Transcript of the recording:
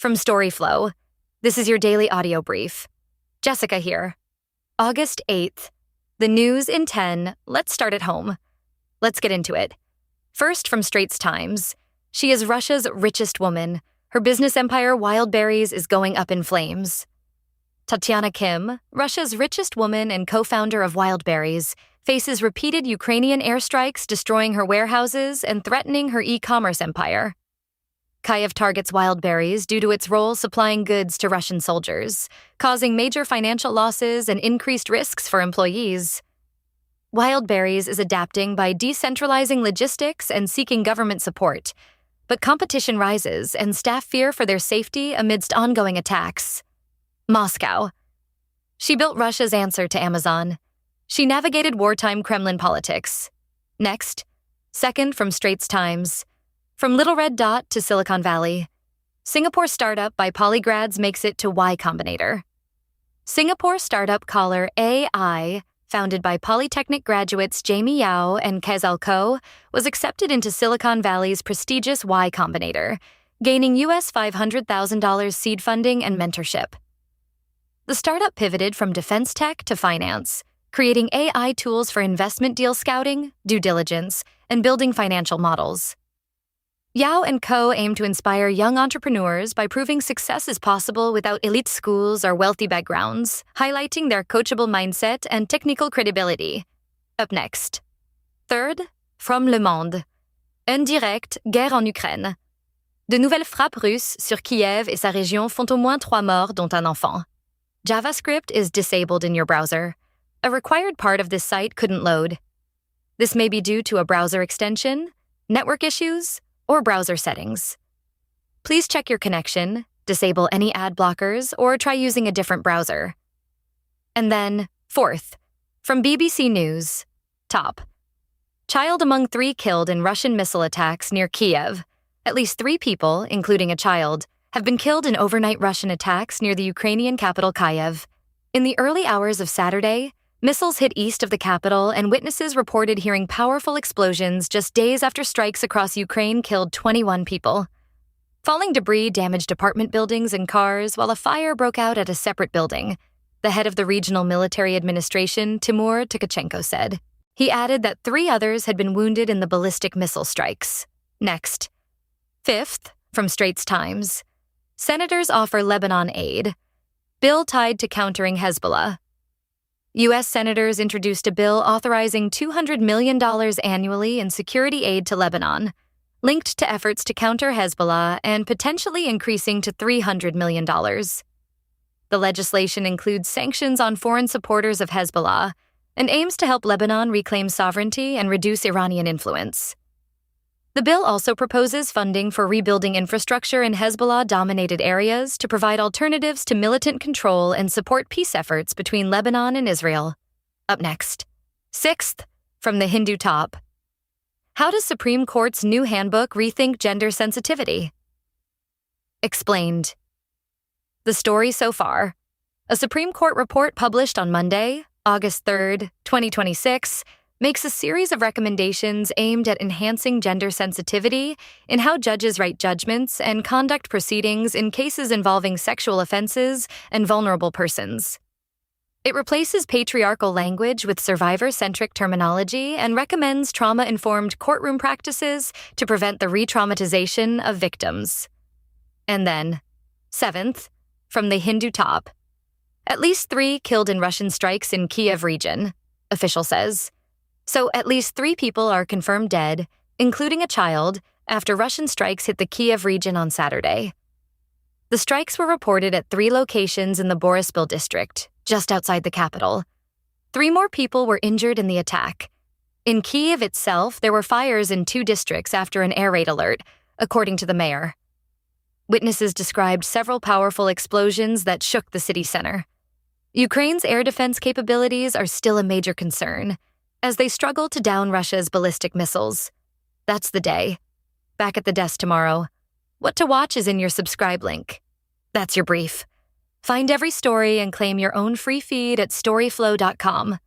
From storyflo, this is your daily audio brief. Jessica here. August 8th. The news in 10. Let's start at home. Let's get into it. First, from Straits Times. She is Russia's richest woman. Her business empire, Wildberries, is going up in flames. Tatiana Kim, Russia's richest woman and co-founder of Wildberries, faces repeated Ukrainian airstrikes destroying her warehouses and threatening her e-commerce empire. Kyiv targets Wildberries due to its role supplying goods to Russian soldiers, causing major financial losses and increased risks for employees. Wildberries is adapting by decentralizing logistics and seeking government support, but competition rises and staff fear for their safety amidst ongoing attacks. Moscow. She built Russia's answer to Amazon. She navigated wartime Kremlin politics. Next, second from Straits Times. From Little Red Dot to Silicon Valley. Singapore startup by Polygrads makes it to Y Combinator. Singapore startup Caller AI, founded by Polytechnic graduates Jamie Yao and Kezal Ko, was accepted into Silicon Valley's prestigious Y Combinator, gaining US $500,000 seed funding and mentorship. The startup pivoted from defense tech to finance, creating AI tools for investment deal scouting, due diligence, and building financial models. Yao and Co. aim to inspire young entrepreneurs by proving success is possible without elite schools or wealthy backgrounds, highlighting their coachable mindset and technical credibility. Up next. Third, from Le Monde. Indirect, guerre en Ukraine. De nouvelles frappes russes sur Kiev et sa région font au moins 3 morts, dont un enfant. JavaScript is disabled in your browser. A required part of this site couldn't load. This may be due to a browser extension, network issues, or browser settings. Please check your connection, disable any ad blockers, or try using a different browser. And then, fourth, from BBC News. Top. Child among 3 killed in Russian missile attacks near Kiev. At least 3 people, including a child, have been killed in overnight Russian attacks near the Ukrainian capital Kyiv. In the early hours of Saturday, missiles hit east of the capital, and witnesses reported hearing powerful explosions just days after strikes across Ukraine killed 21 people. Falling debris damaged apartment buildings and cars, while a fire broke out at a separate building, the head of the regional military administration, Timur Tkachenko, said. He added that 3 others had been wounded in the ballistic missile strikes. Next. Fifth, from Straits Times. Senators offer Lebanon aid. Bill tied to countering Hezbollah. U.S. senators introduced a bill authorizing $200 million annually in security aid to Lebanon, linked to efforts to counter Hezbollah and potentially increasing to $300 million. The legislation includes sanctions on foreign supporters of Hezbollah and aims to help Lebanon reclaim sovereignty and reduce Iranian influence. The bill also proposes funding for rebuilding infrastructure in Hezbollah-dominated areas to provide alternatives to militant control and support peace efforts between Lebanon and Israel. Up next. Sixth, from the Hindu Top. How does Supreme Court's new handbook rethink gender sensitivity? Explained. The story so far. A Supreme Court report published on Monday, August 3rd, 2026, makes a series of recommendations aimed at enhancing gender sensitivity in how judges write judgments and conduct proceedings in cases involving sexual offenses and vulnerable persons. It replaces patriarchal language with survivor-centric terminology and recommends trauma-informed courtroom practices to prevent the re-traumatization of victims. And then, seventh, from the Hindu Top. At least 3 killed in Russian strikes in Kiev region, official says. So at least 3 people are confirmed dead, including a child, after Russian strikes hit the Kiev region on Saturday. The strikes were reported at 3 locations in the Boryspil district, just outside the capital. 3 more people were injured in the attack. In Kiev itself, there were fires in 2 districts after an air raid alert, according to the mayor. Witnesses described several powerful explosions that shook the city center. Ukraine's air defense capabilities are still a major concern, as they struggle to down Russia's ballistic missiles. That's the day. Back at the desk tomorrow. What to watch is in your subscribe link. That's your brief. Find every story and claim your own free feed at storyflo.com.